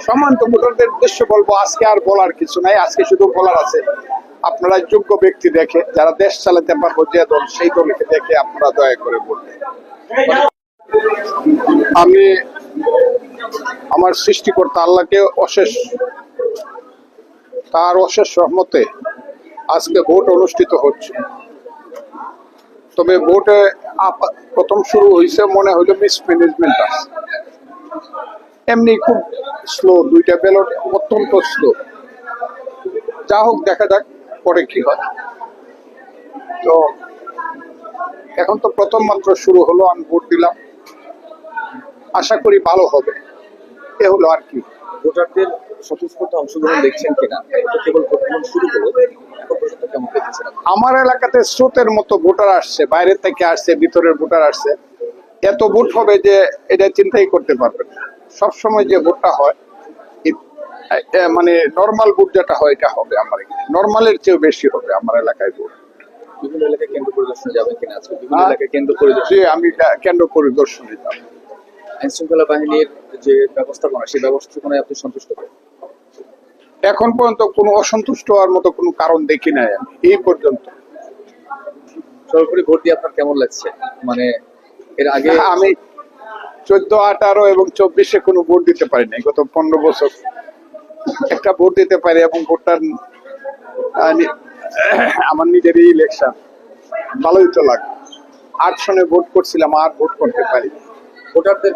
সম্মানিত ভোটারদের উদ্দেশ্যে বলবো, আজকে আর বলার কিছু নাই। আজকে শুধু বলার আছে, আপনারা যোগ্য ব্যক্তি দেখে, যারা দেশ চালাতে পারবো যে দল, সেই দলকে দেখে আপনারা দয়া করে বলবেন। আমি আমার সৃষ্টিকর্তা আল্লাহকে তার অশেষ রহমতে আজকে ভোট অনুষ্ঠিত হচ্ছে। তবে ভোটে প্রথম শুরু হয়েছে, মনে হইলো মিসম্যানেজমেন্ট আছে। এমনি খুব স্লো, দুইটা ব্যালট অত্যন্ত স্লো। যা হোক, দেখা যাক পরে কি হয়। তো এখন তো প্রথম মাত্র শুরু হলো, আমি ভোট দিলাম, আশা করি ভালো হবে। এ হলো আর কি। ভোটারদের স্বতঃস্ফূর্ত অংশগ্রহণ দেখছেন কিনা? কেবল ভোট শুরু হলো, এখন পর্যন্ত কেমন দেখেছেন? আমার এলাকাতে স্রোতের মতো ভোটার আসছে, বাইরে থেকে আসছে, ভিতরের ভোটার আসছে। এত ভোট হবে যে এটা চিন্তাই করতে পারবেন না। সবসময় যে ভোটটা হয়, মানে নর্মাল ভোট যেটা হয়, এটা হবে আমার এখানে। নর্মালের চেয়েও বেশি হবে আমার এলাকায় ভোট। বিভিন্ন এলাকায় কেন্দ্র পরিদর্শনে যাবেন কিনা? আজকে বিভিন্ন এলাকায় কেন্দ্র পরিদর্শন। আমি কেন্দ্র পরিদর্শনে যাব। আইন শৃঙ্খলা বাহিনীর যে ব্যবস্থাপনা, সেই ব্যবস্থাপনায় আপনি সন্তুষ্ট? এখন পর্যন্ত কোনো অসন্তুষ্ট হওয়ার মতো কোনো কারণ দেখি নাই আমি এই পর্যন্ত। সরাসরি ভোট দিয়ে আপনার কেমন লাগছে? মানে এর আগে আমি 14, 18 এবং 24-এ কোনো ভোট দিতে পারি নাই। গত 15 বছর একটা ভোট দিতে পারি, এবং ভোটটা আমার নিজেরই ইলেকশন, ভালোই তো লাগে। 8 সনে ভোট করছিলাম, আর ভোট করতে পারি। ভোটারদের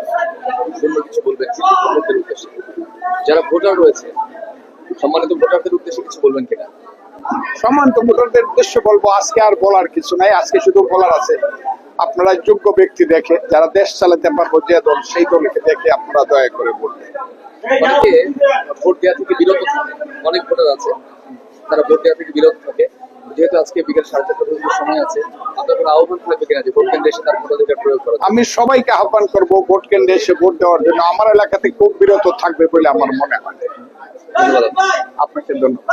জন্য কিছু বলবেন? ভোটারদের উদ্দেশ্যে, যারা ভোটার রয়েছে, সম্মানিত ভোটারদের উদ্দেশ্যে কিছু বলবেন কিনা? সম্মানিত ভোটারদের উদ্দেশ্যে বলবো, আজকে আর বলার কিছু নাই। আজকে শুধু বলার আছে, আপনারা যোগ্য ব্যক্তি দেখে, যারা দেশ চালাতে পারবো যে দল, সেই দলকে দেখে আপনারা দয়া করে বলবেন। অনেকে ভোট দেওয়া থেকে বিরত থাকে, অনেক ভোটার আছে তারা ভোট দেওয়া থেকে বিরত থাকে। যেহেতু আজকে বিকেল 4:30 পর্যন্ত সময় আছে, আপনার কোনো আহ্বান থাকবে কিনা যে ভোট কেন্দ্রে এসে তার ভোটাধিকার প্রয়োগ করা? আমি সবাইকে আহ্বান করবো ভোট কেন্দ্রে এসে ভোট দেওয়ার জন্য। আমার এলাকাতে খুব বিরত থাকবে বলে আমার মনে হয়। ধন্যবাদ আপনাকে ধন্যবাদ।